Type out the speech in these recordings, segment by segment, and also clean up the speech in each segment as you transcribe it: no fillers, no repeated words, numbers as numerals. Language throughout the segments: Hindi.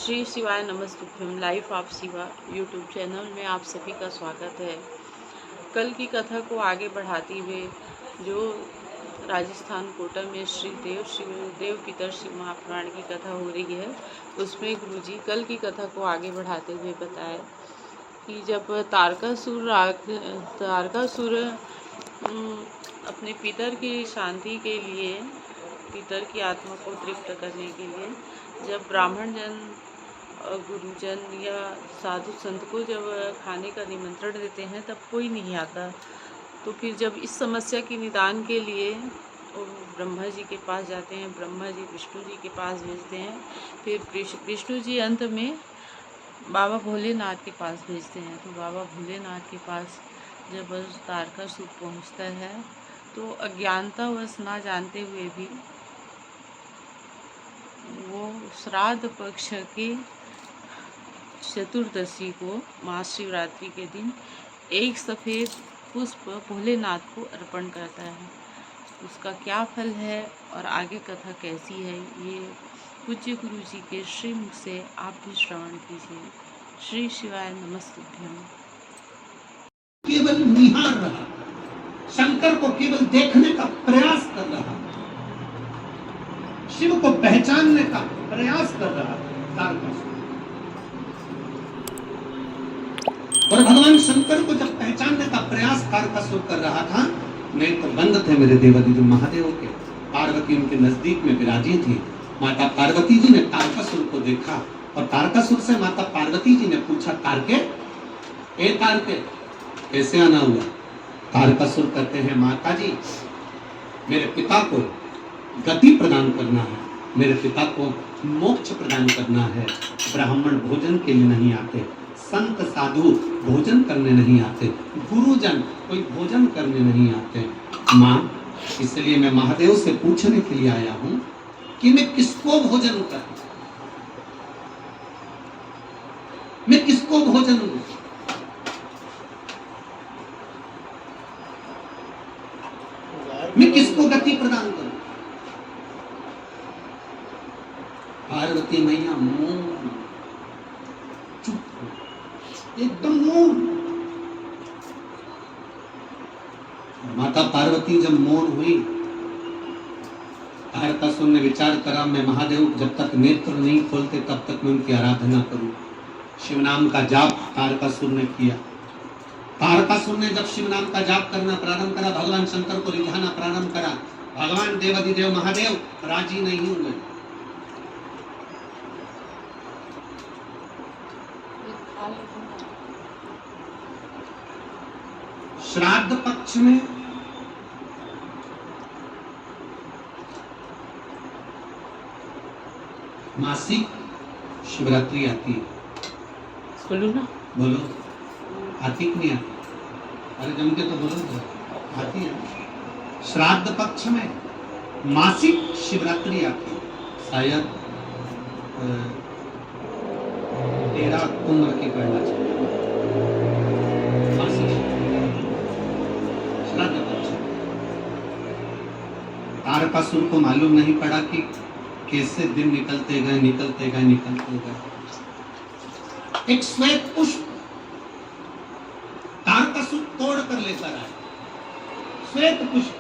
श्री शिवाय नमस्तुभ्यम। Life of Shiva YouTube channel में आप सभी का स्वागत है। कल की कथा को आगे बढ़ाते हुए जो राजस्थान कोटा में श्री देव पितर शिव महापुराण की कथा हो रही है, उसमें गुरुजी कल की कथा को आगे बढ़ाते हुए बताए कि जब तारकासुर अपने पितर की शांति के लिए, पितर की आत्मा को तृप्त करने के लिए जब ब्राह्मण जन, गुरुजन या साधु संत को जब खाने का निमंत्रण देते हैं तब कोई नहीं आता। तो फिर जब इस समस्या के निदान के लिए वो ब्रह्मा जी के पास जाते हैं, ब्रह्मा जी विष्णु जी के पास भेजते हैं, फिर विष्णु जी अंत में बाबा भोलेनाथ के पास भेजते हैं। तो बाबा भोलेनाथ के पास जब तारकासुर पहुंचता है तो अज्ञानतावश ना जानते हुए भी वो श्राद्ध पक्ष की चतुर्दशी को महाशिवरात्रि के दिन एक सफ़ेद पुष्प भोलेनाथ को अर्पण करता है। उसका क्या फल है और आगे कथा कैसी है, ये पूज्य गुरु जी के श्रीमुख से आप भी श्रवण कीजिए। श्री शिवाय नमस्तुभ्यम। केवल निहार रहा, शंकर को केवल देखने का प्रयास कर रहा, शिव को पहचानने का प्रयास कर रहा तारकासुर। और भगवान शंकर को जब पहचानने का प्रयास तारकासुर कर रहा था, नेत्र तो बंद थे मेरे देवादिदेव महादेव के। पार्वती उनके नजदीक में विराजी थी। माता पार्वती जी ने तारकासुर को देखा और तारकासुर से माता पार्वती जी ने पूछा, तारके, ए तारके, कैसे आना हुआ? तारकासुर कहते हैं, माता जी, मेरे पिता को गति प्रदान करना है, मेरे पिता को मोक्ष प्रदान करना है। ब्राह्मण भोजन के लिए नहीं आते, संत साधु भोजन करने नहीं आते, गुरुजन कोई भोजन करने नहीं आते। माँ, इसलिए मैं महादेव से पूछने के लिए आया हूँ कि मैं किसको भोजन करूं, मैं किसको भोजन दूं? मैं किसको गति प्रदान करूं? पार्वती मैया मौन, चुप, एकदम मौन। माता पार्वती जब मौन हुई, तारकासुर ने विचार करा, मैं महादेव जब तक नेत्र नहीं खोलते तब तक मैं उनकी आराधना करूं। शिव नाम का जाप तारकासुर ने किया। तारकासुर ने जब शिव नाम का जाप करना प्रारंभ करा, भगवान शंकर को रिझाना प्रारंभ करा, भगवान देवादिदेव महादेव राजी नहीं हुए। श्राद्ध पक्ष में मासिक शिवरात्रि आती है। बोलो ना, बोलो, आती कि नहीं आती? अरे जम के तो बोलो, आती है। श्राद्ध पक्ष में मासिक शिवरात्रि आती है। शायद 13 अक्टूबर की गणना चाहिए। मासिक श्राद्ध पक्ष। तारकासुर को मालूम नहीं पड़ा कि कैसे दिन निकलते गए। एक श्वेत पुष्प तारकासुर तोड़ कर लेकर आए। श्वेत पुष्प।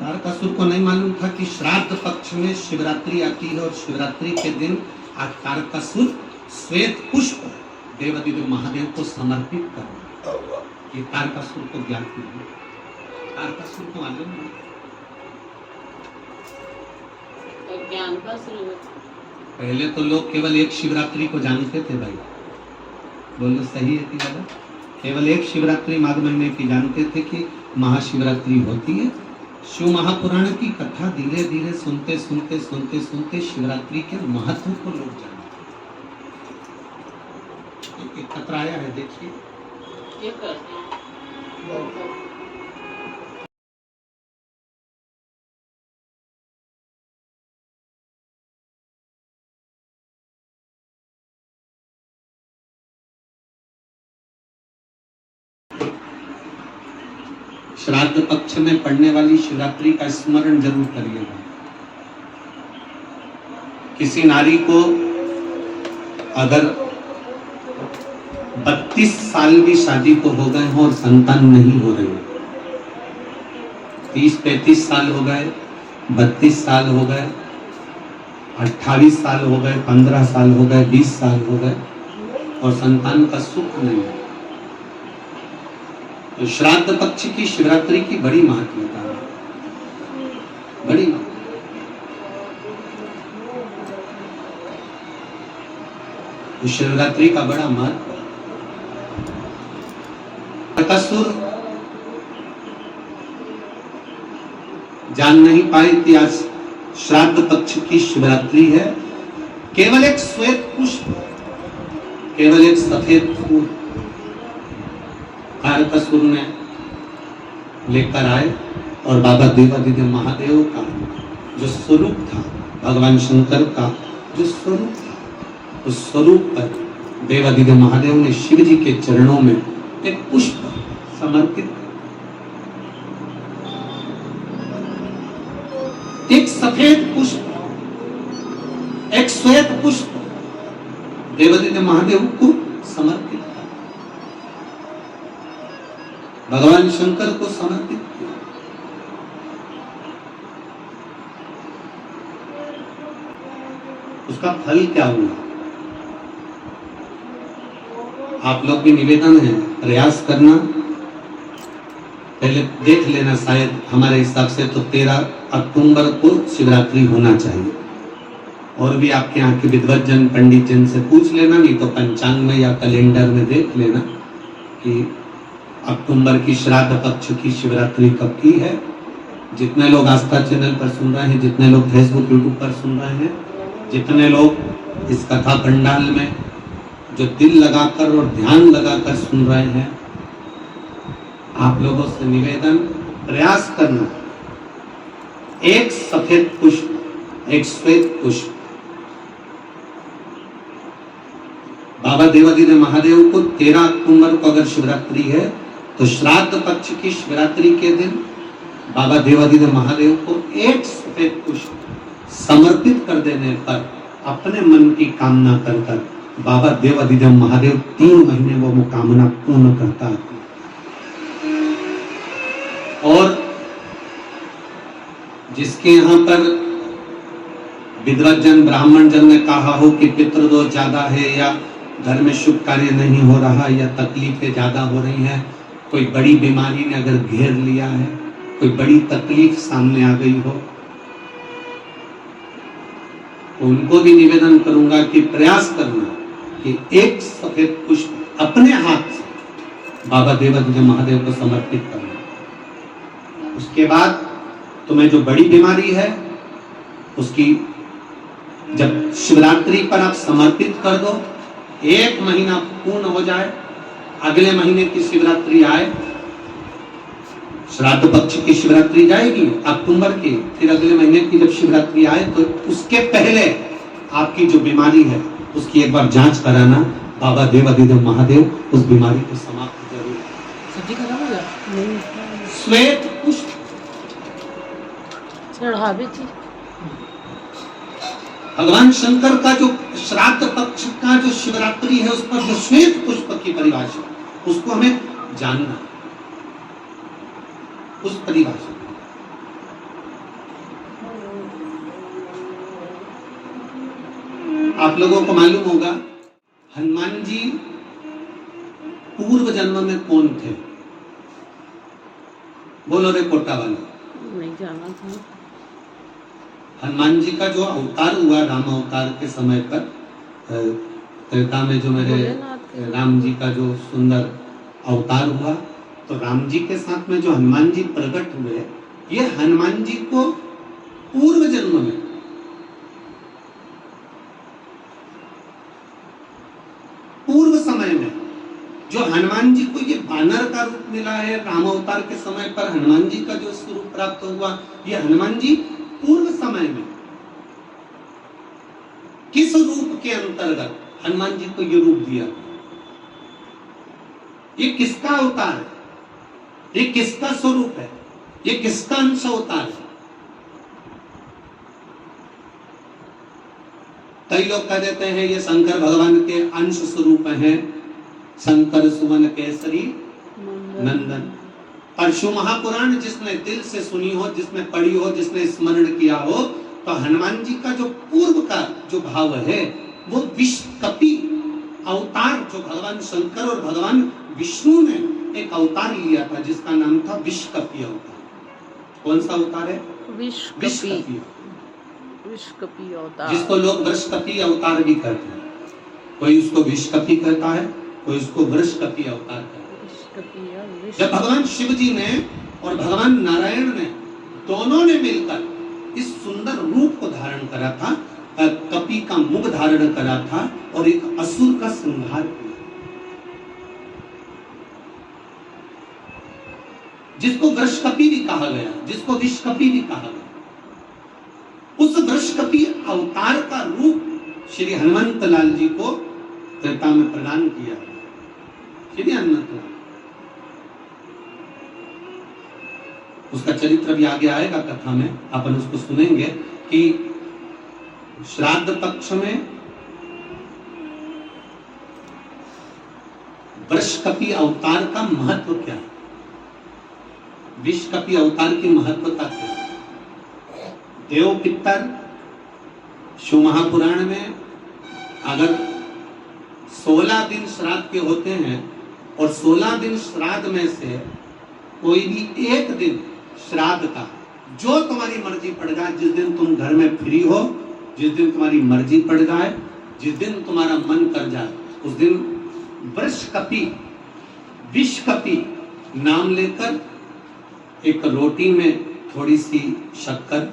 तारकासुर को नहीं मालूम था कि श्राद्ध पक्ष में शिवरात्रि आती है और शिवरात्रि के दिन आज तारकासुर श्वेत पुष्प देवादिदेव महादेव को समर्पित कर। ये तारकासुर को ज्ञात नहीं, तारकासुर को मालूम नहीं। ज्ञान का शुरू। पहले तो लोग केवल एक शिवरात्रि को जानते थे भाई, बोलो सही है कि गलत? केवल एक शिवरात्रि माघ महीने की जानते थे कि महाशिवरात्रि होती है। शिव महापुराण की कथा धीरे धीरे सुनते सुनते शिवरात्रि के महत्व को लोग जानते। एक खतरा आया है, देखिए। श्राद्ध पक्ष में पड़ने वाली शिवरात्रि का स्मरण जरूर करिएगा। किसी नारी को अगर 32 साल भी शादी को हो गए हो और संतान नहीं हो रही, 30-35 साल हो गए, 32 साल हो गए, 28 साल हो गए, 15 साल हो गए, 20 साल हो गए और संतान का सुख नहीं है, तो श्राद्ध पक्ष की शिवरात्रि की बड़ी महत्वता है, बड़ी तो शिवरात्रि का बड़ा महत्व है। बकासुर जान नहीं पाए कि आज श्राद्ध पक्ष की शिवरात्रि है। केवल एक श्वेत पुष्प, केवल एक सफेद फूल बकासुर ने लेकर आए और बाबा देवादिदेव महादेव का जो स्वरूप था, भगवान शंकर का जो स्वरूप था, उस स्वरूप पर देवादिदेव महादेव ने शिव जी के चरणों में एक पुष्प समर्पित, एक सफेद पुष्प, एक श्वेत पुष्प देवादिदेव महादेव को समर्पित, भगवान शंकर को समर्पित किया। उसका फल क्या हुआ? आप लोग भी निवेदन है, प्रयास करना, पहले देख लेना, शायद हमारे हिसाब से तो 13 अक्टूबर को शिवरात्रि होना चाहिए। और भी आपके यहाँ के विद्वज्जन पंडित जन से पूछ लेना, नहीं तो पंचांग में या कैलेंडर में देख लेना कि अक्टूबर की श्राद्ध पक्ष की शिवरात्रि कब की है। जितने लोग आस्था चैनल पर सुन रहे हैं, जितने लोग फेसबुक यूट्यूब पर सुन रहे हैं, जितने लोग इस कथा पंडाल में जो दिल लगाकर और ध्यान लगाकर सुन रहे हैं, आप लोगों से निवेदन, प्रयास करना, एक सफेद पुष्प, एक श्वेत पुष्प बाबा देवादिदेव महादेव को 13 अक्टूबर को अगर शिवरात्रि है तो श्राद्ध पक्ष की शिवरात्रि के दिन बाबा देवादिदेव महादेव को एक सफेद पुष्प समर्पित कर देने पर अपने मन की कामना कर बाबा देवादिदेव महादेव 3 महीने वो कामना पूर्ण करता है। और जिसके यहाँ पर विद्वज्जन ब्राह्मण जन ने कहा हो कि पितृदोष ज्यादा है या घर में शुभ कार्य नहीं हो रहा या तकलीफें ज्यादा हो रही हैं, कोई बड़ी बीमारी ने अगर घेर लिया है, कोई बड़ी तकलीफ सामने आ गई हो, तो उनको भी निवेदन करूंगा कि प्रयास करना कि एक सफेद पुष्प अपने हाथ से बाबा देवादिदेव महादेव को समर्पित करना। उसके बाद तुम्हें जो बड़ी बीमारी है उसकी जब शिवरात्रि पर आप समर्पित कर दो, 1 महीना पूर्ण हो जाए, अगले महीने की शिवरात्रि आए, श्राद्ध पक्ष की शिवरात्रि जाएगी अक्टूबर की, फिर अगले महीने की जब शिवरात्रि आए तो उसके पहले आपकी जो बीमारी है उसकी एक बार जांच कराना। बाबा देवादिदेव महादेव उस बीमारी को समाप्त जरूर। सब्जी खराब हो गया? नहीं। श्वेत पुष्प चढ़ावे थी। भगवान शंकर का जो श्राद्ध पक्ष का जो शिवरात्रि है उस पर जो श्वेत पुष्प की परिभाषा, उसको हमें जानना, उस परिभाषा। आप लोगों को मालूम होगा हनुमान जी पूर्व जन्म में कौन थे? बोलो रे कोटा वाला। नहीं जाना था। हनुमान जी का जो अवतार हुआ राम अवतार के समय पर, त्रेता में जो मेरे राम जी का जो सुंदर अवतार हुआ, तो राम जी के साथ में जो हनुमान जी प्रकट हुए, ये हनुमान जी को पूर्व जन्म में पूर्व समय में जो हनुमान जी को ये वानर का रूप मिला है, राम अवतार के समय पर हनुमान जी का जो स्वरूप प्राप्त हुआ, ये हनुमान जी पूर्व समय में किस रूप के अंतर्गत हनुमान जी को ये रूप दिया, ये किसका अवतार है? ये किसका स्वरूप है, ये किसका अंश अवतार है? कई लोग कह देते हैं ये शंकर भगवान के अंश स्वरूप हैं, शंकर सुवन केसरी नंदन। पर शिव महापुराण जिसने दिल से सुनी हो, जिसने पढ़ी हो, जिसने स्मरण किया हो, तो हनुमान जी का जो पूर्व का जो भाव है वो विश्वकपि अवतार, जो भगवान शंकर और भगवान विष्णु ने एक अवतार लिया था जिसका नाम था विश्वकपि अवतार। कौन सा अवतार है? विश्वकपि। विश्वकपि अवतार, जिसको लोग वृषकपि अवतार भी कहते हैं। कोई उसको विश्वकपि कहता है, कोई उसको वृषकपि अवतार कहता है। जब भगवान शिव जी ने और भगवान नारायण ने दोनों ने मिलकर इस सुंदर रूप को धारण करा था, कपि का मुख धारण करा था और एक असुर का संहार किया, जिसको वृषकपि भी कहा गया, जिसको विश्वकपि भी कहा गया। उस वृषकपि अवतार का रूप श्री हनुमंत लाल जी को त्रेता में प्रदान किया। श्री हनुमंत लाल, उसका चरित्र भी आगे आएगा कथा में, अपन उसको सुनेंगे कि श्राद्ध पक्ष में वृषकपि अवतार का महत्व क्या है, विश्वकपि अवतार की महत्वता क्या है। देव पितर शिव महापुराण में अगर 16 दिन श्राद्ध के होते हैं और 16 दिन श्राद्ध में से कोई भी एक दिन श्राद्ध का, जो तुम्हारी मर्जी पड़ जाए, जिस दिन तुम घर में फ्री हो, जिस दिन तुम्हारी मर्जी पड़ जाए, जिस दिन तुम्हारा मन कर जाए, उस दिन वृषकपि विश्वकपि नाम लेकर एक रोटी में थोड़ी सी शक्कर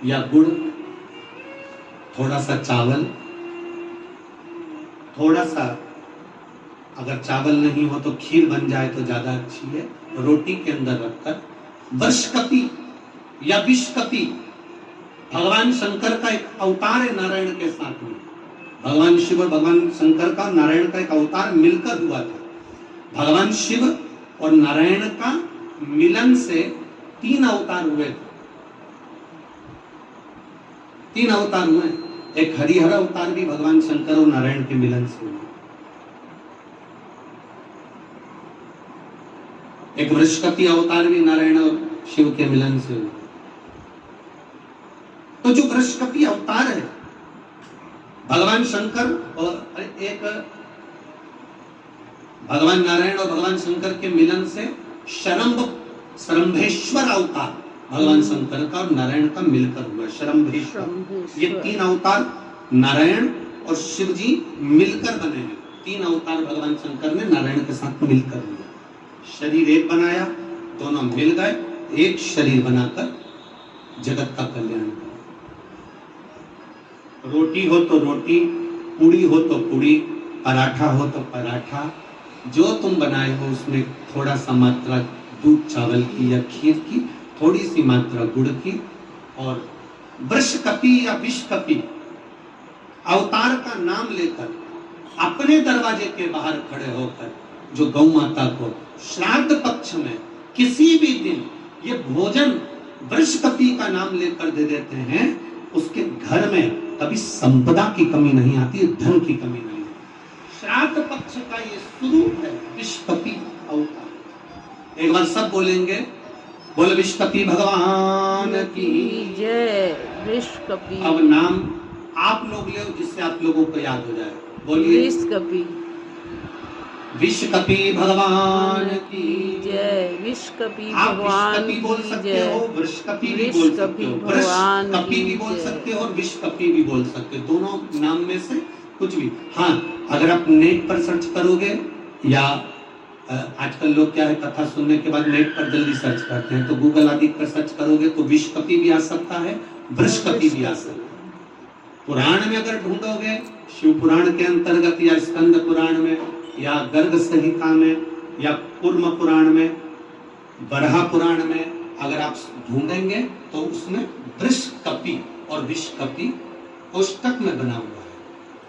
या गुड़, थोड़ा सा चावल, थोड़ा सा अगर चावल नहीं हो तो खीर बन जाए तो ज्यादा अच्छी है, रोटी के अंदर रखकर वृषकपि या विश्वकपि भगवान शंकर का एक अवतार है नारायण के साथ में। भगवान शिव और भगवान शंकर का नारायण का एक अवतार मिलकर हुआ था। भगवान शिव और नारायण का मिलन से 3 अवतार हुए थे। 3 अवतार हुए। एक हरिहर अवतार भी भगवान शंकर और नारायण के मिलन से हुआ, एक वृषकपि अवतार भी नारायण और शिव के मिलन से हुआ। तो जो वृषकपि अवतार है भगवान शंकर और एक भगवान नारायण और भगवान शंकर के मिलन से शरम्भेश्वर अवतार भगवान शंकर का और नारायण का मिलकर हुआ। शरम्भेश्वर, ये 3 अवतार नारायण और शिव जी मिलकर बने हैं। 3 अवतार भगवान शंकर ने नारायण के साथ मिलकर हुए। शरीर एक बनाया, दोनों मिल गए, एक शरीर बनाकर जगत का कल्याण किया। रोटी हो तो रोटी, पूड़ी हो तो पूड़ी, पराठा हो तो पराठा, जो तुम बनाए हो उसमें थोड़ा सा मात्रा दूध चावल की या खीर की, थोड़ी सी मात्रा गुड़ की। और वृषकपि या विश्वकपि अवतार का नाम लेकर अपने दरवाजे के बाहर खड़े होकर जो गौ माता को श्राद्ध पक्ष में किसी भी दिन ये भोजन वृषकपि का नाम लेकर दे देते हैं, उसके घर में कभी संपदा की कमी नहीं आती, धन की कमी नहीं आती। श्राद्ध पक्ष का ये स्वरूप है विश्वकपि अवतार। एक बार सब बोलेंगे, बोल विश्वकपि भगवान की जय। विश्वकपि। अब नाम आप लोग ले जिससे आप लोगों को याद हो जाए। बोलिए विश्वकपि। विश्वकपि भगवान की जय। विश्वकपि आप भगवान विश्वकपि बोल की सकते जय। हो, वृषकपि भी बोल सकते हो, भगवान वृषकपि भी की बोल जय। सकते हो और विश्वकपि भी बोल सकते हो। दोनों नाम में से कुछ भी। हाँ, अगर आप नेट पर सर्च करोगे या आजकल लोग क्या है, कथा सुनने के बाद नेट पर जल्दी सर्च करते हैं, तो गूगल आदि पर सर्च करोगे तो विश्वकपि भी आ सकता है, वृषकपि भी आ सकता है। पुराण में अगर ढूंढोगे, शिव पुराण के अंतर्गत या स्कंद पुराण में या गर्ग संहिता में या कूर्म पुराण में, बरहा पुराण में अगर आप ढूंढेंगे तो उसमें वृषकपि और विश्वकपि कोष्टक में बना हुआ है।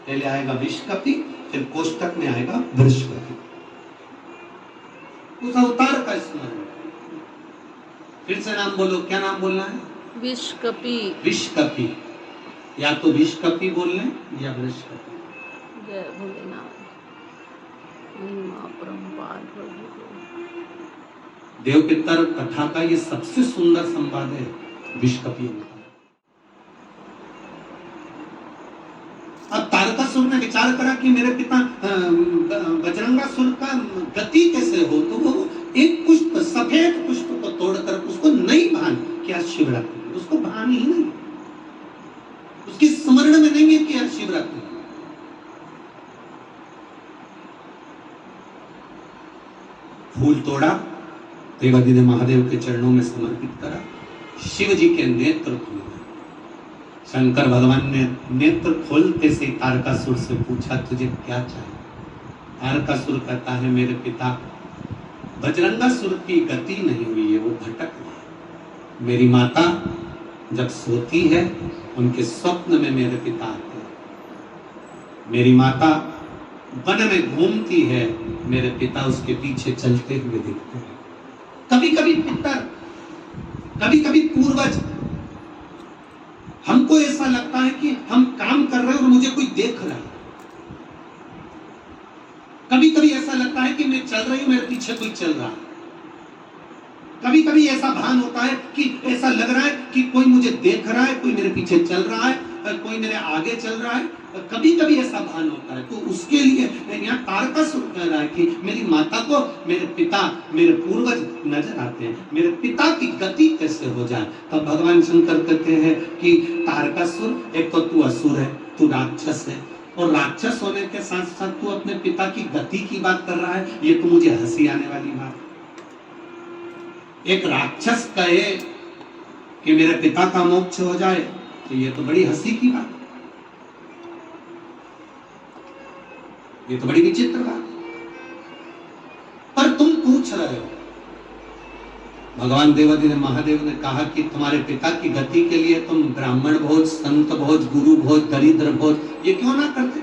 पहले आएगा विश्वकपि, फिर कोष्टक में आएगा वृषकपि। उस अवतार का स्मरण। फिर से नाम बोलो, क्या नाम बोलना है? विषकपि। विषकपि, या तो विषकपि बोल लें या वृषकपि। जय भोलेनाथ। महिमा परम्पार प्रभु। देव पितर कथा का ये सबसे सुंदर संवाद है विषकपि। अब तारकासुर ने विचार करा कि मेरे पिता बजरंगासुर का गति कैसे हो, तो वो एक पुष्प, सफेद पुष्प को तोड़कर उसको नहीं भान क्या शिवरात्रि, उसको भान ही नहीं, उसकी स्मरण में नहीं है कि आज शिवरात्रि। फूल तोड़ा, देवादि ने महादेव के चरणों में समर्पित करा, शिव जी के नेत्र खुले। शंकर भगवान ने नेत्र खोलते से तारकासुर से पूछा, तुझे क्या चाहिए? तारकासुर कहता है, मेरे पिता बजरंगासुर की गति नहीं हुई है, वो भटक रहा है। मेरी माता जब सोती है उनके स्वप्न में मेरे पिता आते हैं। मेरी माता वन में घूमती है, मेरे पिता उसके पीछे चलते हुए दिखते हैं। कभी कभी पितर, कभी कभी पूर्वज, हमको ऐसा लगता है कि हम काम कर रहे हैं और मुझे कोई देख रहा है। कभी कभी ऐसा लगता है कि मैं चल रही हूं, मेरे पीछे कोई चल रहा है। कभी कभी ऐसा भान होता है कि ऐसा लग रहा है कि कोई मुझे देख रहा है, कोई मेरे पीछे चल रहा है, कोई मेरे आगे चल रहा है। कभी कभी ऐसा भान होता है। तो उसके लिए यहाँ तारकासुर कह रहा है कि मेरी माता को मेरे पिता, मेरे पूर्वज नजर आते हैं, मेरे पिता की गति कैसे हो जाए। तब भगवान शंकर कहते हैं कि तारकासुर, एक तो तू असुर है, तू राक्षस है, और राक्षस होने के साथ साथ तू अपने पिता की गति की बात कर रहा है, ये तो मुझे हंसी आने वाली बात। एक राक्षस कहे कि मेरे पिता का मोक्ष हो जाए, तो ये तो बड़ी हंसी की बात, ये तो बड़ी विचित्र बात। पर तुम पूछ रहे हो, भगवान देवादि महादेव ने कहा कि तुम्हारे पिता की गति के लिए तुम ब्राह्मण भोज, संत भोज, गुरु भोज, दरिद्र भोज ये क्यों ना करते?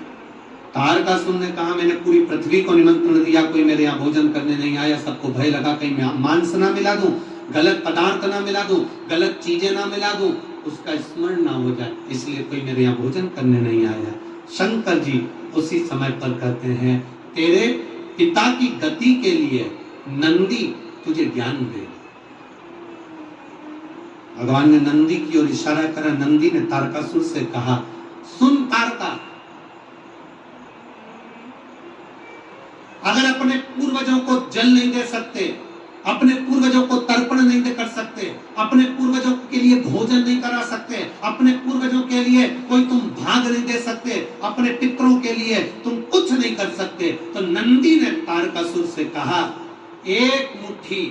तारकासुर ने कहा, मैंने पूरी पृथ्वी को निमंत्रण दिया, कोई मेरे यहाँ भोजन करने नहीं आया। सबको भय लगा कहीं मैं मांस ना मिला दूं, गलत पदार्थ ना मिला दूं, गलत चीजें ना मिला दूं, उसका स्मरण ना हो जाए, इसलिए कोई मेरे यहाँ भोजन करने नहीं आया। शंकर जी उसी समय पर कहते हैं, तेरे पिता की गति के लिए नंदी तुझे ज्ञान दे। भगवान ने नंदी की ओर इशारा करा। नंदी ने तारकासुर से कहा, सुन तारका, अगर अपने पूर्वजों को जल नहीं दे सकते, अपने पूर्वजों को तर्पण नहीं कर सकते, अपने पूर्वजों के लिए भोजन नहीं करा सकते, अपने पूर्वजों के लिए कोई तुम भाग नहीं दे सकते, अपने पितरों के लिए तुम कुछ नहीं कर सकते, तो नंदी ने तारकासुर से कहा, एक मुट्ठी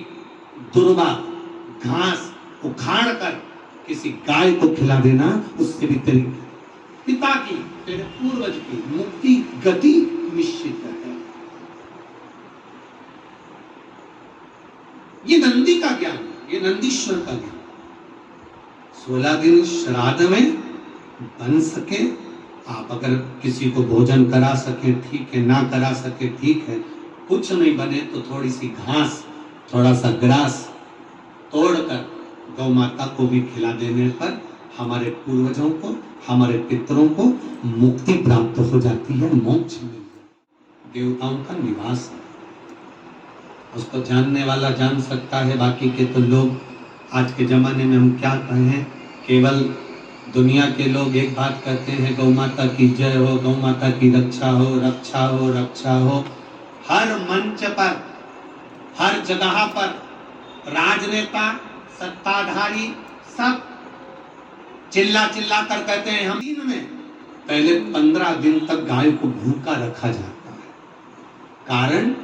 दुर्वा घास उखाड़ कर किसी गाय को खिला देना, उससे भी तेरी पिता की, तेरे पूर्वज की मुक्ति गति निश्चित है। ये नंदी का ज्ञान, ये नंदीश्वर का ज्ञान। 16 दिन श्राद्ध में बन सके, आप अगर किसी को भोजन करा सके ठीक है, ना करा सके ठीक है, कुछ नहीं बने तो थोड़ी सी घास, थोड़ा सा ग्रास तोड़कर गौ माता को भी खिला देने पर हमारे पूर्वजों को, हमारे पितरों को मुक्ति प्राप्त हो जाती है, मोक्ष मिलता है। देवताओं का निवास है, उसको जानने वाला जान सकता है, बाकी के तो लोग आज के जमाने में हम क्या कहें, केवल दुनिया के लोग एक बात कहते हैं, गौ माता की जय हो, गौ माता की रक्षा हो, रक्षा हो, रक्षा हो। हर मंच पर, हर जगह पर राजनेता, सत्ताधारी सब चिल्ला चिल्ला कर कहते हैं, हम दिन में पहले 15 दिन तक गाय को भूखा रखा जाता है। कारण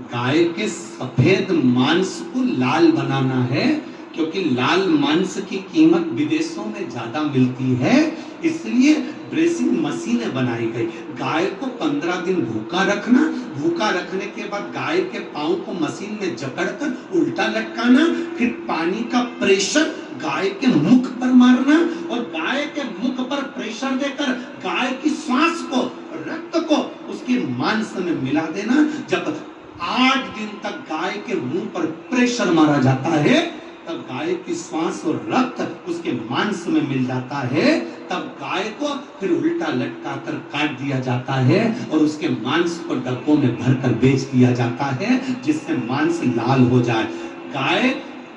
गाय के सफेद मांस को लाल बनाना है, क्योंकि लाल मांस की कीमत विदेशों में ज्यादा मिलती है, इसलिए ब्रेसिंग मशीनें बनाई गई। गाय को 15 दिन भूखा रखना, भूखा रखने के बाद गाय के पांव को मशीन में जकड़कर उल्टा लटकाना, फिर पानी का प्रेशर गाय के मुख पर मारना और गाय के मुख पर प्रेशर देकर गाय की श्वास को, रक्त को उसके मांस में मिला देना। जब 8 दिन तक गाय के मुंह पर प्रेशर मारा जाता है, तब गाय की श्वास और रक्त उसके मांस में मिल जाता है, तब गाय को फिर उल्टा लटका कर काट दिया जाता है और उसके मांस को डब्बों में भरकर बेच दिया जाता है, जिससे मांस लाल हो जाए। गाय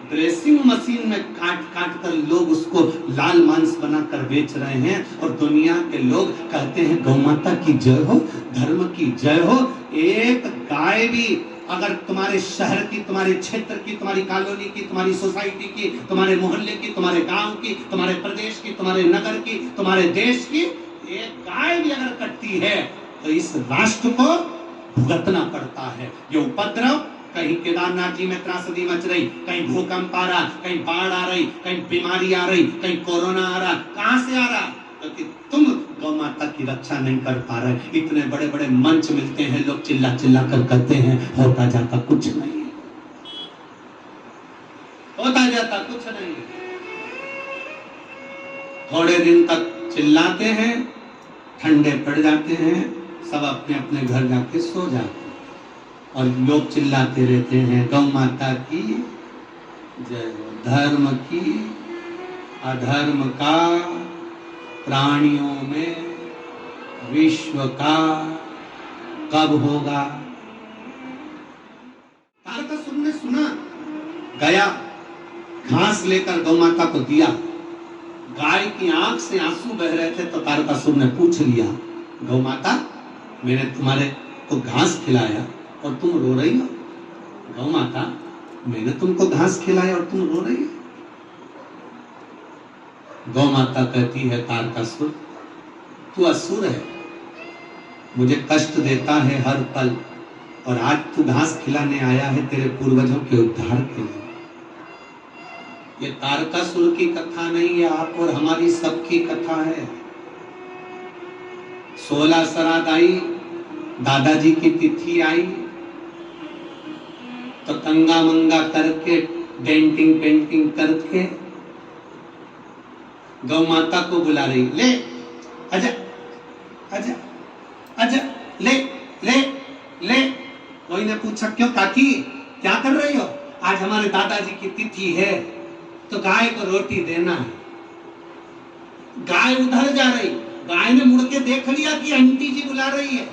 ड्रेसिंग मशीन में काट काट कर लोग उसको लाल मांस बनाकर बेच रहे हैं, और दुनिया के लोग कहते हैं गौ माता की जय हो, धर्म की जय हो। एक गाय भी अगर तुम्हारे शहर की, तुम्हारे क्षेत्र की, तुम्हारी कॉलोनी की, तुम्हारी सोसाइटी की, तुम्हारे मोहल्ले की, तुम्हारे गांव की, तुम्हारे प्रदेश की, तुम्हारे नगर की, तुम्हारे देश की एक गाय भी अगर कटती है तो इस राष्ट्र को भुगतना पड़ता है। ये उपद्रव, कहीं केदारनाथ जी में त्रासदी मच रही, कहीं भूकंप आ रहा, कहीं बाढ़ आ रही, कहीं बीमारी आ रही, कहीं कोरोना आ रहा, कहां से आ रहा? क्योंकि तुम गौ माता की रक्षा नहीं कर पा रहे। इतने बड़े बड़े मंच मिलते हैं, लोग चिल्ला चिल्ला कर कहते हैं, होता जाता कुछ नहीं है, होता जाता कुछ नहीं है। थोड़े दिन तक चिल्लाते हैं, ठंडे पड़ जाते हैं, सब अपने अपने घर जाके सो जाते हैं, और लोग चिल्लाते रहते हैं गौ माता की जय हो, धर्म की, अधर्म का, प्राणियों में विश्व का कब होगा? तारकासुर ने सुना, गया घास लेकर गौ माता को दिया। गाय की आंख से आंसू बह रहे थे तो तारकासुर ने पूछ लिया, गौ माता मैंने तुम्हारे को घास खिलाया और तुम रो रही हो? गौ माता मैंने तुमको घास खिलाया और तुम रो रही हो? गौ माता कहती है, तारकासुर तू असुर है, मुझे कष्ट देता है हर पल, और आज तू घास खिलाने आया है तेरे पूर्वजों के उद्धार के लिए। ये तारकासुर की कथा नहीं है, आप और हमारी सबकी कथा है। 16 श्राद्ध आई, दादाजी की तिथि आई तो तंगा मंगा करके, डेंटिंग पेंटिंग करके गौ माता को बुला रही, ले आजा आजा आजा, ले ले ले। कोई ने पूछा क्यों काकी क्या कर रही हो? आज हमारे दादाजी की तिथि है तो गाय को रोटी देना है। गाय उधर जा रही, गाय ने मुड़ के देख लिया कि आंटी जी बुला रही है,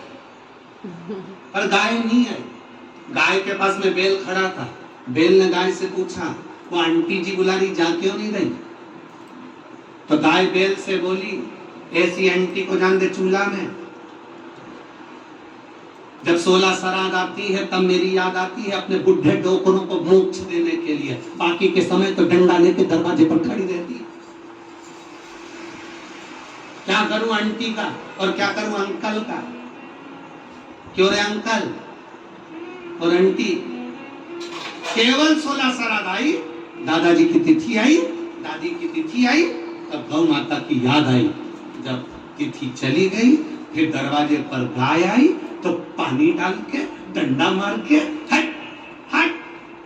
पर गाय नहीं आई। गाय के पास में बैल खड़ा था, बैल ने गाय से पूछा, वो आंटी जी बुला रही, जा क्यों नहीं रही? तो गाय बैल से बोली, ऐसी आंटी को जान दे चूल्हा में। जब 16 श्राद्ध आती है तब मेरी याद आती है अपने बुढ़े डोकरों को मोक्ष देने के लिए, बाकी के समय तो डंडा लेके दरवाजे पर खड़ी रहती है। क्या करूं आंटी का और क्या करूं अंकल का? क्यों रे अंकल और आंटी? केवल 16 श्राद्ध आई, दादाजी की तिथि आई, दादी की तिथि आई, तब गौ माता की याद आई। जब तिथि चली गई, फिर दरवाजे पर गाय आई तो पानी डाल के, डंडा मार के, हट हट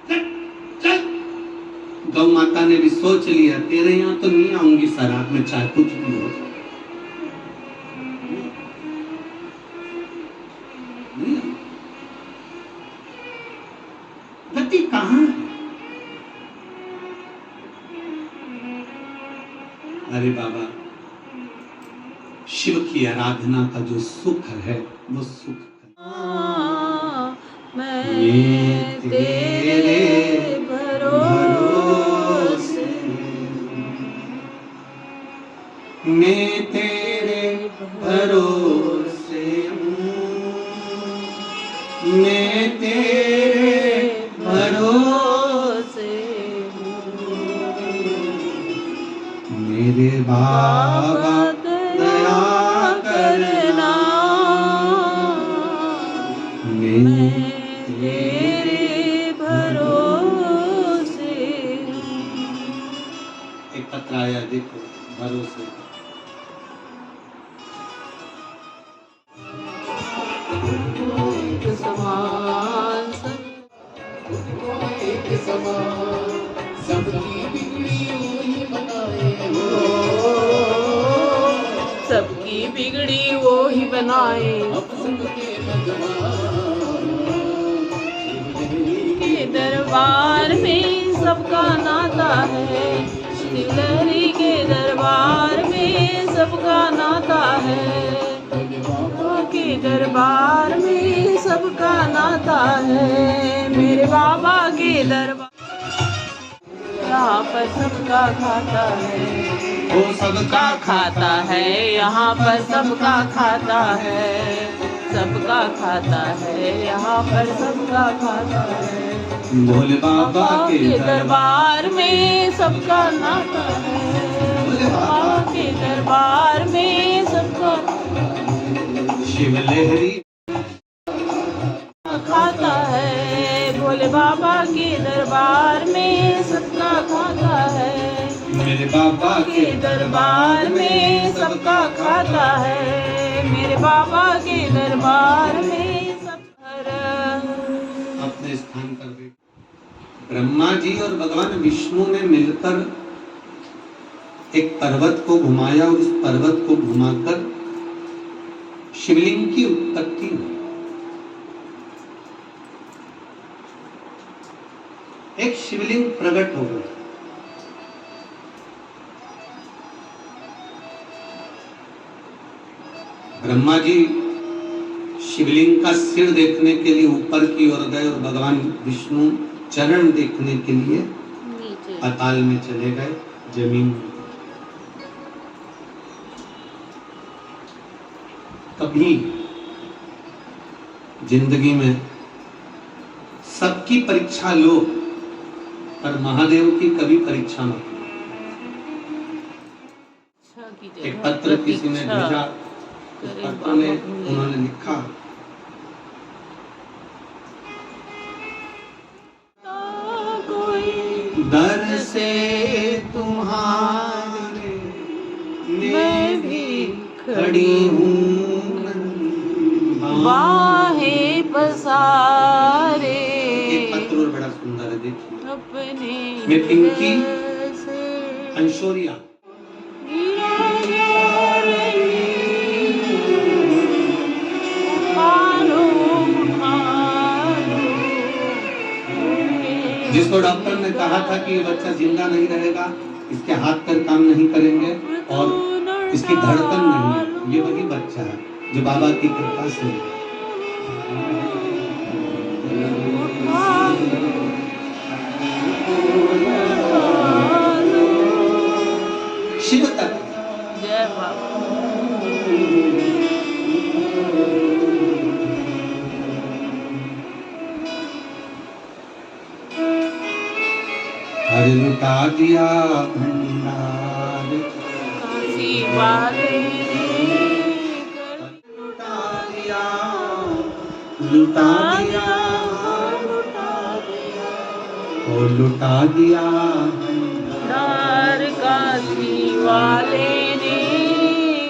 चल चल। गौ माता ने भी सोच लिया, तेरे यहाँ तो नहीं आऊंगी श्राद्ध में, चाहे कुछ भी हो। गति कहाँ है? अरे बाबा, शिव की आराधना का जो सुख है वो सुख मैं तेरे भरोसे, मैं तेरे भरोसे हूँ, मैं तेरे भरोसे हूँ, मेरे बाबा दया करना, मैं तेरे भरोसे। एक पत्र आया देखो, भरोसे। एक समान सबकी बिगड़ी हुई बनाए हो, सबकी बिगड़ी वो ही बनाए, अब सबके भगवान, दरबार में सबका नाता है, शिवलहरी के दरबार में सबका नाता है, बाबा के दरबार में सबका नाता है, मेरे बाबा के दरबार यहाँ पर सबका खाता है, वो सबका खाता है, यहाँ पर सबका खाता है, सबका खाता है, यहाँ पर सबका खाता है, भोले बाबा के दरबार में सबका नाता है, बाबा के दरबार में सबका शिवलहरी खाता है, भोले बाबा के दरबार में सबका खाता है, मेरे बाबा के दरबार में सबका खाता है, मेरे बाबा के दरबार में सब अपने स्थान पर बैठ। ब्रह्मा जी और भगवान विष्णु ने मिलकर एक पर्वत को घुमाया और उस पर्वत को घुमाकर शिवलिंग की उत्पत्ति हुई। एक शिवलिंग प्रकट हो गया। ब्रह्मा जी शिवलिंग का सिर देखने के लिए ऊपर की ओर गए और भगवान विष्णु चरण देखने के लिए पाताल में चले गए, जमीन में। कभी जिंदगी में सबकी परीक्षा लो, पर महादेव की कभी परीक्षा मत लो। एक पत्र किसी ने भेजा, उस पत्र में उन्होंने लिखा, दर से तुम्हारे मैं भी खड़ी हूँ, बाहें पसारे। एक पत्र और बड़ा सुंदर है, देखिए। अपने मैं पिंकी अंशोरिया जिसको डॉक्टर ने कहा था कि ये बच्चा जिंदा नहीं रहेगा, इसके हाथ पैर काम नहीं करेंगे और इसकी धड़कन नहीं, ये वही बच्चा है जो बाबा की कृपा से शिव तक। जय बाबा। हर लुटा दिया भंडार काशी वाले लुटा दिया, लुटा दिया, और लुटा दिया भंडार काशी वाले ने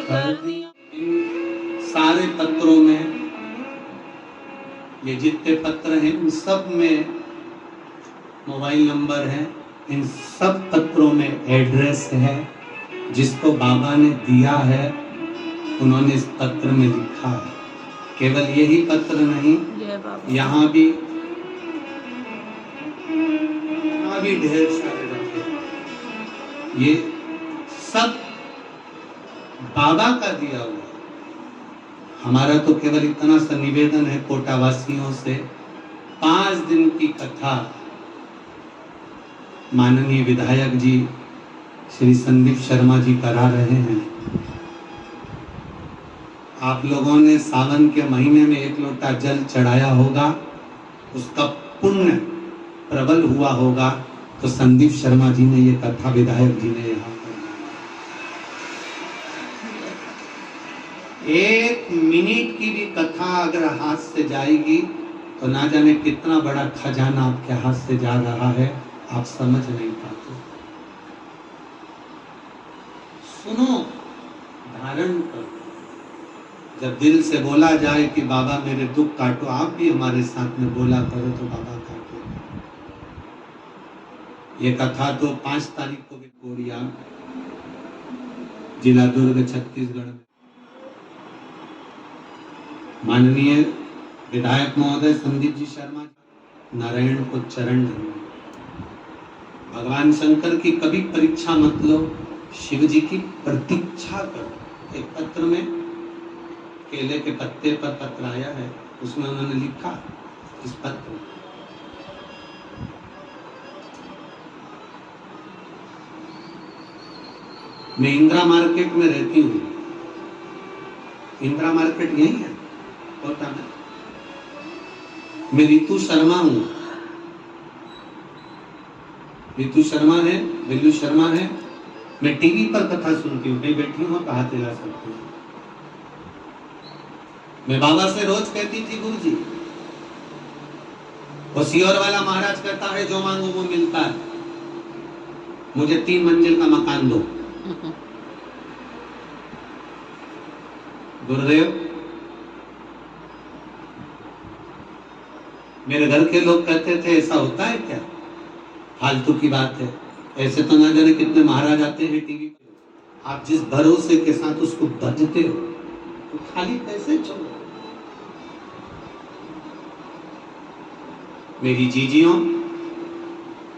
कर दिया। इन सारे पत्रों में, ये जितने पत्र हैं उन सब में मोबाइल नंबर है, इन सब पत्रों में एड्रेस है, जिसको बाबा ने दिया है उन्होंने इस पत्र में लिखा है। केवल यही पत्र नहीं, यहाँ भी ढेर सारे रखे, ये सब बाबा का दिया हुआ है। हमारा तो केवल इतना सा निवेदन है कोटावासियों से, 5 दिन की कथा माननीय विधायक जी श्री संदीप शर्मा जी करा रहे हैं। आप लोगों ने सावन के महीने में 1 लोटा जल चढ़ाया होगा, उसका पुण्य प्रबल हुआ होगा, तो संदीप शर्मा जी ने ये कथा विधायक जी ने यहाँ पर 1 मिनट की भी कथा अगर हाथ से जाएगी तो ना जाने कितना बड़ा खजाना आपके हाथ से जा रहा है, आप समझ नहीं पाते। सुनो, धारण करो। जब दिल से बोला जाए कि बाबा मेरे दुख काटो, आप भी हमारे साथ में बोला करो तो बाबा काटो। ये कथा तो 5 तारीख को भी कोरिया जिला दुर्ग छत्तीसगढ़ में माननीय विधायक महोदय संदीप जी शर्मा नारायण को चरण धन्य। भगवान शंकर की कभी परीक्षा मत लो, शिव जी की प्रतीक्षा करो। एक पत्र में केले के पत्ते पर पत्र आया है, उसमें उन्होंने लिखा इस पत्र में, मैं इंदिरा मार्केट में रहती हूँ। इंदिरा मार्केट यही है कोटा में। मैं रितु शर्मा हूँ। रितु शर्मा है, बिल्लू शर्मा है। मैं टीवी पर कथा सुनती हूँ, कहीं बैठी हूँ तो हाथ हिला सकती हूँ। मैं बाबा से रोज कहती थी, गुरु जी वो सियोर वाला महाराज कहता है जो मांगो वो मिलता है, मुझे 3 मंजिल का मकान दो। गुरुदेव, मेरे घर के लोग कहते थे ऐसा होता है क्या, फालतू की बात है, ऐसे तो ना जाने कितने महाराज आते हैं टीवी पे। आप जिस भरोसे के साथ उसको भजते हो तो खाली कैसे छोड़ो। मेरी जीजियों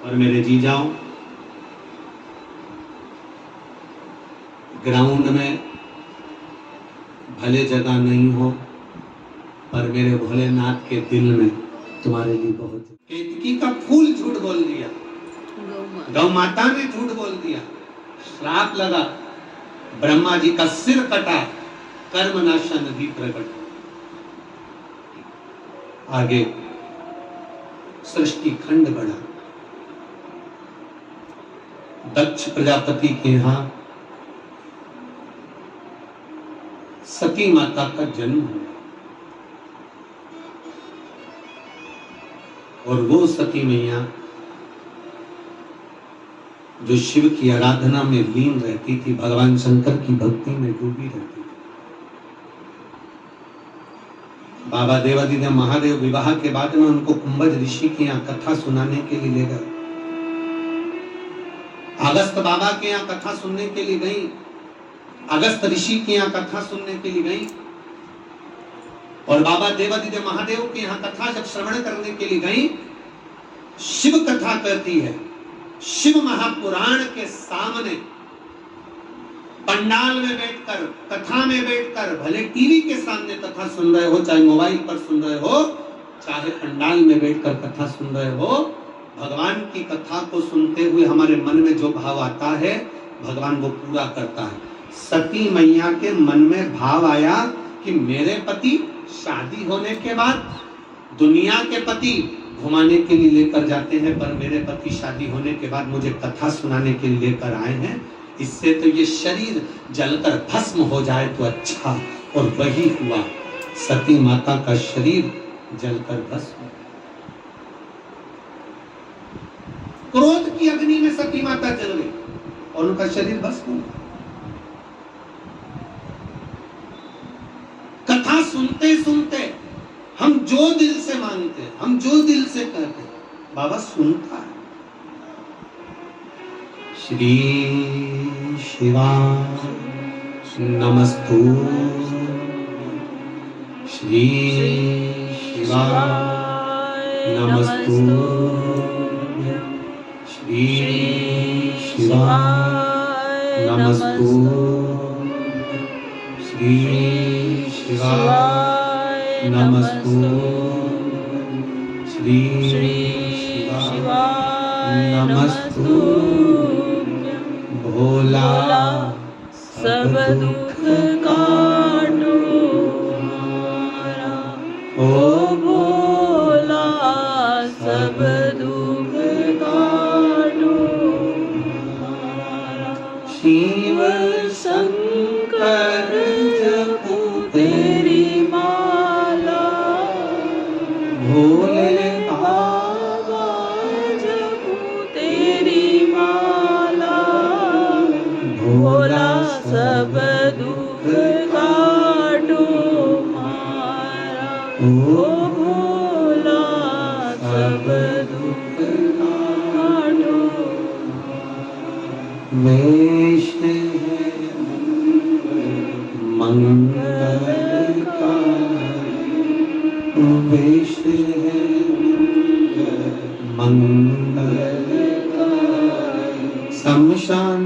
और मेरे जीजाओं, ग्राउंड में भले जगह नहीं हो पर मेरे भोलेनाथ के दिल में तुम्हारे लिए बहुत। केतकी का फूल झूठ बोल दिया, गौ माता ने झूठ बोल दिया, श्राप लगा, ब्रह्मा जी का सिर कटा, कर्मनाशा नदी प्रकट। आगे सृष्टि खंड बढ़ा। दक्ष प्रजापति के यहाँ सती माता का जन्म हुआ और वो सती मैया जो शिव की आराधना में लीन रहती थी, भगवान शंकर की भक्ति में डूबी रहती थी। बाबा देवादिदेव महादेव विवाह के बाद में उनको कुंभज ऋषि के यहाँ कथा सुनाने के लिए ले गए। अगस्त बाबा के यहाँ कथा सुनने के लिए गई, अगस्त ऋषि के यहाँ कथा सुनने के लिए गई और बाबा देवादिदेव महादेव के यहाँ कथा जब श्रवण करने के लिए गई, शिव कथा कहती है, शिव महापुराण के सामने पंडाल में बैठकर, कथा में बैठकर, भले टीवी के सामने कथा सुन रहे हो, चाहे मोबाइल पर सुन रहे हो, चाहे पंडाल में बैठकर कथा सुन रहे हो, भगवान की कथा को सुनते हुए हमारे मन में जो भाव आता है भगवान वो पूरा करता है। सती मैया के मन में भाव आया कि मेरे पति शादी होने के बाद दुनिया के पति घुमाने के लिए लेकर जाते हैं, पर मेरे पति शादी होने के बाद मुझे कथा सुनाने के लिए लेकर आए हैं, इससे तो ये शरीर जलकर भस्म हो जाए तो अच्छा। और वही हुआ, सती माता का शरीर जलकर भस्म। क्रोध की अग्नि में सती माता जल गई और उनका शरीर भस्म हुआ। कथा सुनते सुनते हम जो दिल से मांगते, हम जो दिल से कहते, बाबा सुनता है। श्री शिवा नमस्तु, श्री शिवा नमस्तु, श्री शिवा नमस्तु, श्री शिवा नमस्तु, श्री शिवा नमस्तु। भोला सब दुख काटो हमारा, ओ भोला सब दुख काटो हमारा। शिव शंकर जपो तेरी माला, भोले बाबा जपो तेरी माला, भोला सब दुख काटो हमारा, ओ भोला सब दुख काटो। वेश है मंगल का, वेश है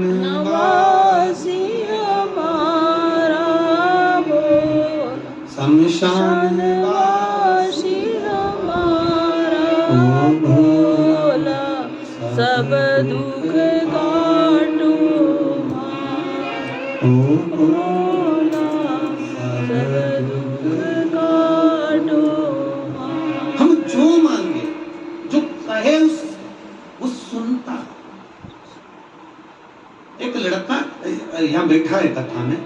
नवासी हमारा भोला, शमशान वासी हमारा भोला, सब दुख काटो भोला, सब दुख काटो। हम जो मांगे, जो कहे वो सुनता। एक लड़का यहाँ बैठा है कथा में,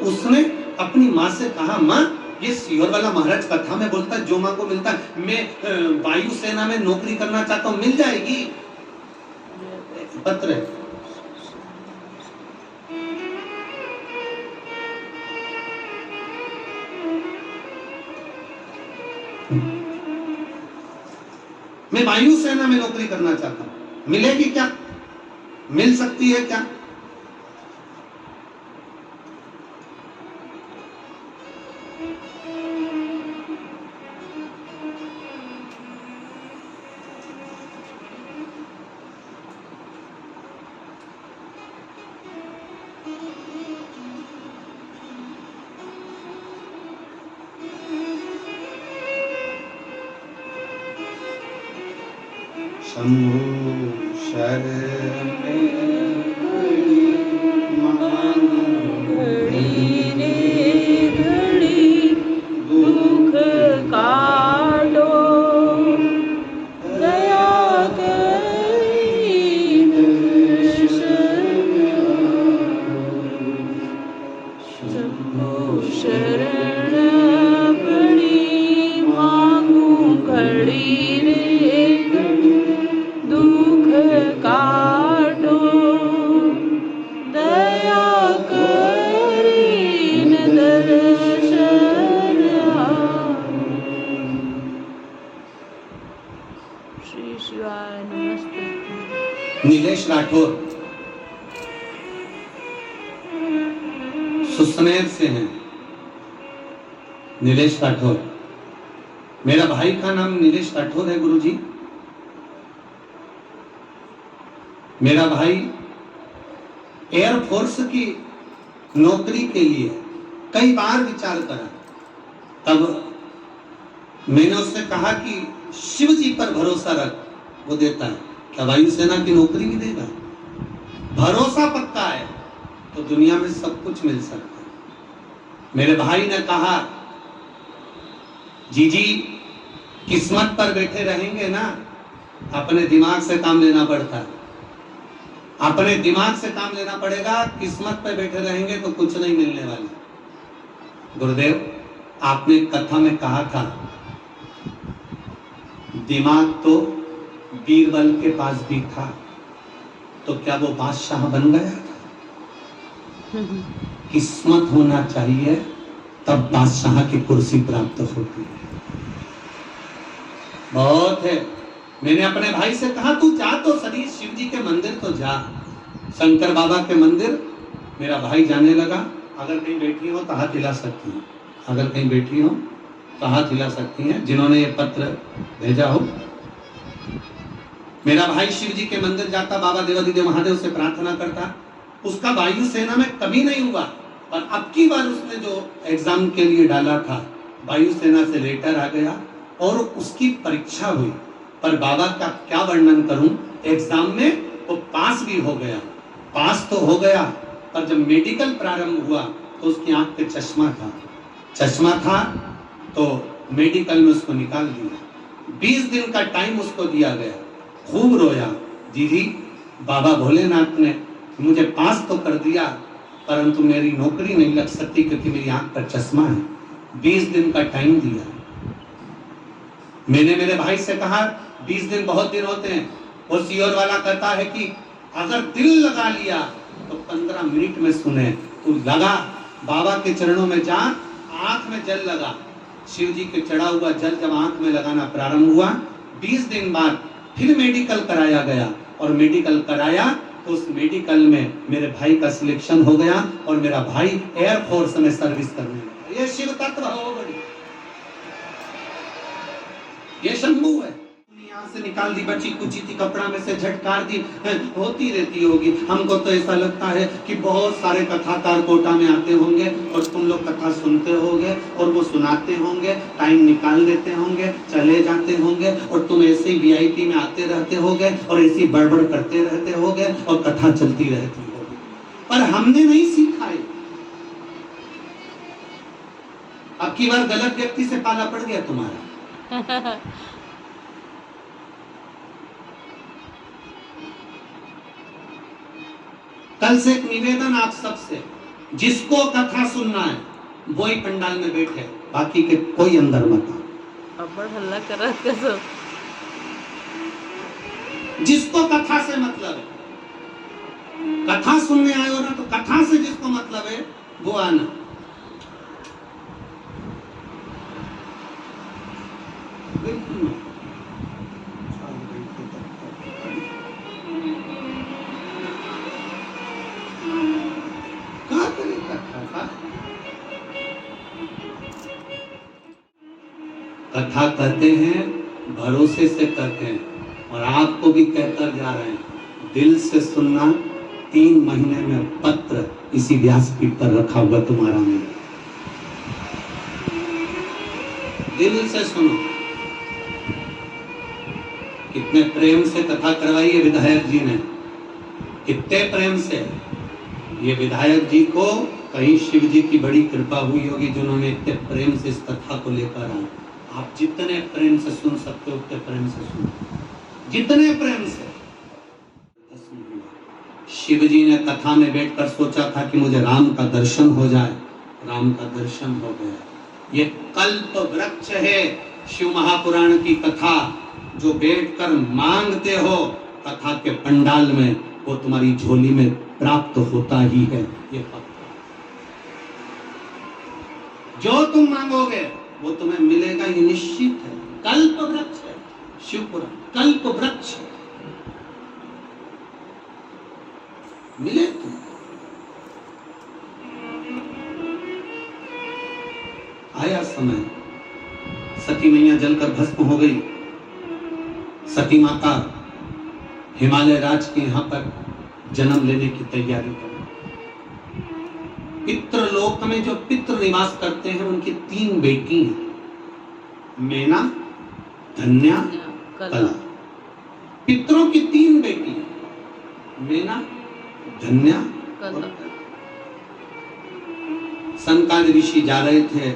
उसने अपनी माँ से कहा, माँ ये सियोर वाला महाराज कथा में बोलता है जो माँ को मिलता है, मैं वायुसेना में नौकरी करना चाहता हूँ, मिल जाएगी? पत्र है। मैं वायुसेना में नौकरी करना चाहता हूं, मिलेगी क्या? मिल सकती है क्या? शंभु शरण घड़ी रे घड़ी दुख काटो, दया करी शंभु शरण पड़ी मांगू, घड़ी रे दुख काटो, दया करीन दर्शन आओ। श्री शिवाय नमस्ते। नीलेश राठौर सुसनेर से हैं। नीलेश राठौर, मेरा भाई का नाम नीलेश राठौर है गुरुजी। मेरा भाई एयरफोर्स की नौकरी के लिए कई बार विचार करा, तब मैंने उससे कहा कि शिव जी पर भरोसा रख, वो देता है। क्या वायुसेना की नौकरी भी देगा? भरोसा पक्का है तो दुनिया में सब कुछ मिल सकता है। मेरे भाई ने कहा, जी किस्मत पर बैठे रहेंगे ना, अपने दिमाग से काम लेना पड़ता है, अपने दिमाग से काम लेना पड़ेगा। किस्मत पे बैठे रहेंगे तो कुछ नहीं मिलने वाला। गुरुदेव, आपने कथा में कहा था दिमाग तो बीरबल के पास भी था, तो क्या वो बादशाह बन गया था? किस्मत होना चाहिए तब बादशाह की कुर्सी प्राप्त होती है। बहुत है। मैंने अपने भाई से कहा, तू जा तो सही, शिव जी के मंदिर तो जा, शंकर बाबा के मंदिर। मेरा भाई जाने लगा। अगर कहीं बैठी हो तो हाथ हिला सकती हैं, अगर कहीं बैठी हो तो हाथ हिला सकती हैं जिन्होंने ये पत्र भेजा हो। मेरा भाई शिव जी के मंदिर जाता, बाबा देवादिदेव महादेव से प्रार्थना करता। उसका वायुसेना में कभी नहीं हुआ, पर अब की बार उसने जो एग्जाम के लिए डाला था, वायुसेना से लेटर आ गया और उसकी परीक्षा हुई। पर बाबा का क्या वर्णन करूं, एग्जाम में वो पास भी हो गया। पास तो हो गया, पर जब मेडिकल प्रारंभ हुआ तो उसकी आंख पे चश्मा था तो मेडिकल में उसको निकाल दिया। 20 दिन का टाइम उसको दिया गया। खूब रोया, दीदी बाबा भोलेनाथ ने मुझे पास तो कर दिया, परंतु मेरी नौकरी नहीं लग सकती क्योंकि मेरी आंख पर चश्मा है। 20 दिन का टाइम दिया। मैंने मेरे भाई से कहा 20 दिन बहुत दिन होते हैं। वो सियोर वाला कहता है कि अगर दिल लगा लिया तो 15 मिनट में सुने। तू लगा, बाबा के चरणों में जा, आंख में जल लगा। शिव जी के चढ़ा हुआ जल जब आंख में लगाना प्रारंभ हुआ, 20 दिन बाद फिर मेडिकल कराया गया और मेडिकल कराया तो उस मेडिकल में मेरे भाई का सिलेक्शन हो गया और मेरा भाई एयरफोर्स में सर्विस करने लगा। ये शिव तत्व हो बड़ी, ये शंभू है। यहाँ से निकाल दी, बची कुची थी कपड़ा में से झटकार दी, होती रहती होगी। हमको तो ऐसा लगता है कि बहुत सारे कथाकार कोटा में आते होंगे और तुम लोग कथा सुनते होंगे और वो सुनाते होंगे, टाइम निकाल देते होंगे, चले जाते होंगे और तुम ऐसे ही वीआईपी में आते रहते होगे और ऐसी बड़बड़ करते रहते होगे और कथा चलती रहती होगी। पर हमने नहीं सीखा है। अब की बार गलत व्यक्ति से पाला पड़ गया तुम्हारा। कल से एक निवेदन आप सबसे, जिसको कथा सुनना है वही पंडाल में बैठे, बाकी के कोई अंदर मत आओ। अब बड़ हल्ला कर रहा है सब। जिसको कथा से मतलब है, कथा सुनने आए हो ना, तो कथा से जिसको मतलब है वो आना। कथा कहते हैं, भरोसे से कहते हैं, और आपको भी कहकर जा रहे हैं, दिल से सुनना। 3 महीने में पत्र इसी व्यासपीठ पर रखा हुआ तुम्हारा में, दिल से सुनो। कितने प्रेम से कथा करवाई है विधायक जी ने, कितने प्रेम से। ये विधायक जी को कहीं शिव जी की बड़ी कृपा हुई होगी जिन्होंने इतने प्रेम से इस कथा को लेकर आए। आप जितने प्रेम से सुन सकते हो उतने प्रेम से सुनो, जितने प्रेम से। शिव जी ने कथा में बैठकर सोचा था कि मुझे राम का दर्शन हो जाए, राम का दर्शन हो गया। ये कल्प वृक्ष है शिव महापुराण की कथा, जो बैठकर मांगते हो कथा के पंडाल में, वो तुम्हारी झोली में प्राप्त होता ही है। ये पक्का, जो तुम मांगोगे वो तुम्हें मिलेगा, ये निश्चित है। कल्प वृक्ष है शिवपुराण, कल्प वृक्ष मिले तुम। आया समय, सती मैया जलकर भस्म हो गई। सती माता हिमालय राज के यहाँ पर जन्म लेने की तैयारी कर। पितृलोक में जो पितृ निवास करते हैं उनकी 3 बेटी हैं, मैना, धन्या, कला। पितरों की 3 बेटी हैं, मैना, धन्या, कला। सनकादिक ऋषि जा रहे थे,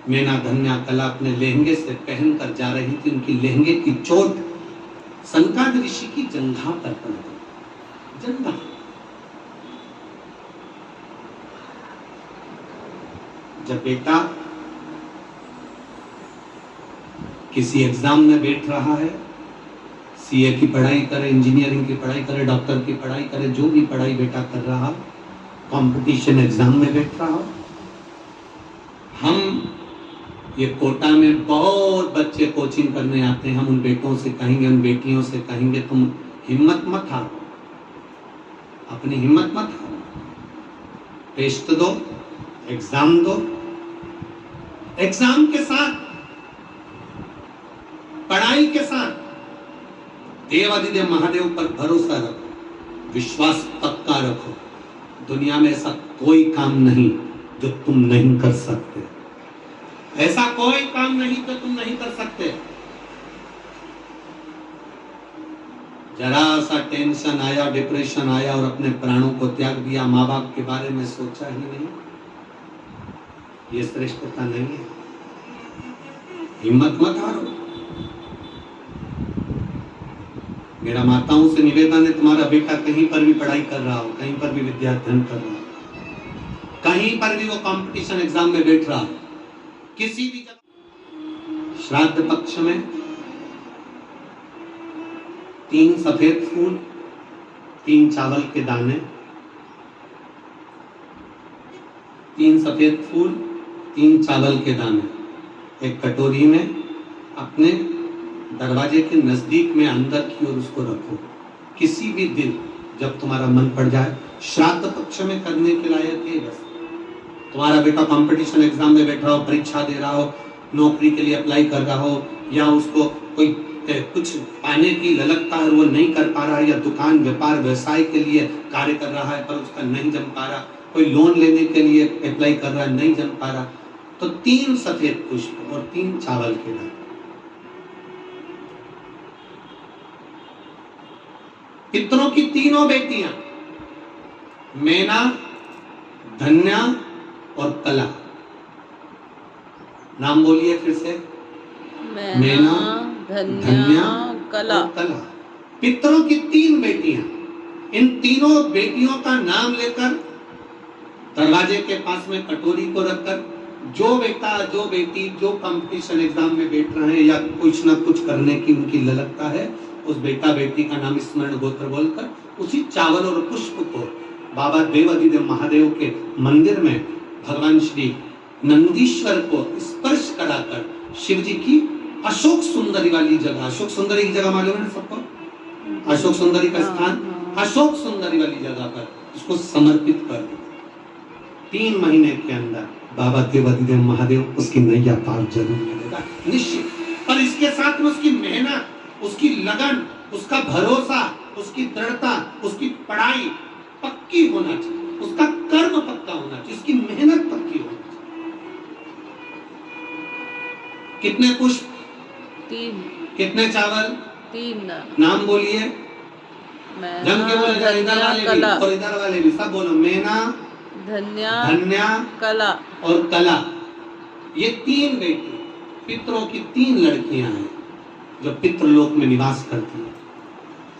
मैना, धन्या, कला अपने लहंगे से पहनकर जा रही थी। उनकी लहंगे की चोट सनकादिक ऋषि की जंघा पर पड़ गई, जंघा। जब बेटा किसी एग्जाम में बैठ रहा है, सीए की पढ़ाई करे, इंजीनियरिंग की पढ़ाई करे, डॉक्टर की पढ़ाई करे, जो भी पढ़ाई बेटा कर रहा, कंपटीशन एग्जाम में बैठ रहा। हम ये कोटा में बहुत बच्चे कोचिंग करने आते हैं, हम उन बेटों से कहेंगे, उन बेटियों से कहेंगे, तुम हिम्मत मत हारो, अपनी हिम्मत मत हारो, टेस्ट दो, एग्जाम दो, एग्जाम के साथ, पढ़ाई के साथ देवादिदेव महादेव पर भरोसा रखो, विश्वास पक्का रखो। दुनिया में ऐसा कोई काम नहीं जो तुम नहीं कर सकते, ऐसा कोई काम नहीं जो तुम नहीं कर सकते। जरा सा टेंशन आया, डिप्रेशन आया और अपने प्राणों को त्याग दिया, माँ बाप के बारे में सोचा ही नहीं, ये श्रेष्ठता नहीं है। हिम्मत मत हारो। मेरा माताओं से निवेदन है, तुम्हारा बेटा कहीं पर भी पढ़ाई कर रहा हो, कहीं पर भी विद्याध्ययन कर रहा हो, कहीं पर भी वो कंपटीशन एग्जाम में बैठ रहा हो, किसी भी जगह, श्राद्ध पक्ष में 3 सफेद फूल, 3 चावल के दाने, 3 सफेद फूल, 3 चावल के दाने एक कटोरी में अपने दरवाजे के नजदीक में अंदर की ओर उसको रखो। किसी भी दिन जब तुम्हारा मन पड़ जाए, श्राद्ध पक्ष में करने के लायक है। बस तुम्हारा बेटा कंपटीशन एग्जाम में बैठा हो, परीक्षा दे रहा हो, नौकरी के लिए अप्लाई कर रहा हो, या उसको कोई कुछ पाने की ललकता है, वो नहीं कर पा रहा है, या दुकान व्यापार व्यवसाय के लिए कार्य कर रहा है पर उसका नहीं जम पा रहा, कोई लोन लेने के लिए अप्लाई कर रहा है, नहीं जम पा रहा, तो 3 सफेद पुष्प और 3 चावल के दाने। पितरों की तीनों बेटियां मैना, धन्या और कला। नाम बोलिए फिर से। मैना, धन्या, कला। और कला। पितरों की 3 बेटियां, इन तीनों बेटियों का नाम लेकर दरवाजे के पास में कटोरी को रखकर जो बेटा जो बेटी जो कंपटीशन एग्जाम में बैठ रहे हैं या कुछ ना कुछ करने की उनकी ललकता है, उस बेटा बेटी का नाम स्मरण गोत्र बोलकर उसी चावल और पुष्प को बाबा देवाधिदेव महादेव के मंदिर में भगवान श्री नंदीश्वर को स्पर्श कराकर शिव जी की अशोक सुंदरी वाली जगह, अशोक सुंदरी की जगह मालूम है ना सबको, अशोक सुंदरी का स्थान, अशोक सुंदरी वाली जगह पर इसको समर्पित कर दो। 3 महीने के अंदर बाबा देवाधिदेव महादेव उसकी नैया पार जरूर करेगा, निश्चित। पर इसके साथ में उसकी मेहनत, उसकी लगन, उसका भरोसा, उसकी दृढ़ता, उसकी पढ़ाई पक्की होना चाहिए, उसका कर्म पक्का होना चाहिए, उसकी मेहनत पक्की होनी चाहिए। कितने पुष्प? 3। कितने चावल? 3। नाम बोलिए। जम के बोले, इधर धन्या, वाले भी कला। और इधर वाले भी सब बोलो। मैना, धन्या, धन्या, कला और कला। ये 3 बेटी पितरों की 3 लड़कियां हैं जो पितृलोक में निवास करती हैं।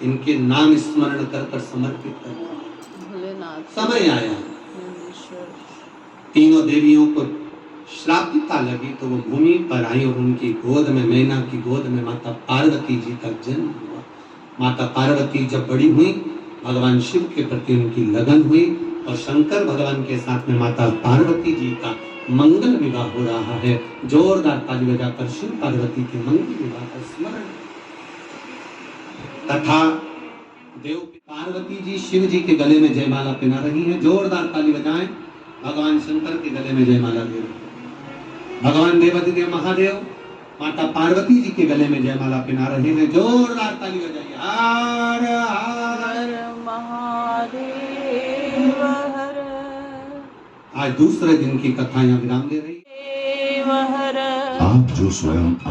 इनके नाम स्मरण कर कर समर्पित करता है। भोलेनाथ, समय आया, नंदीश्वर। तीनों देवियों को श्रापिता लगी तो वो भूमि पर आई और उनकी गोद में, मैना की गोद में माता पार्वती जी का जन्म हुआ। माता पार्वती जब बड़ी हुई, भगवान शिव के प्रति उनकी लगन हुई और शंकर भगवान के साथ में माता पार्वती जी का मंगल विवाह हो रहा है। जोरदार ताली बजाकर शिव पार्वती के मंगल विवाह का स्मरण। तथा देव पार्वती जी शिव जी के गले में जयमाला पहना रही है। जोरदार ताली बजाएं। भगवान शंकर के गले में जयमाला दे रही है। भगवान देवाधिदेव महादेव माता पार्वती जी के गले में जयमाला पहना रहे हैं। जोरदार ताली बजाइए। हर हर महादेव हर। आज दूसरे दिन की कथा यहाँ विराम ले रही है। हर आप जो स्वयं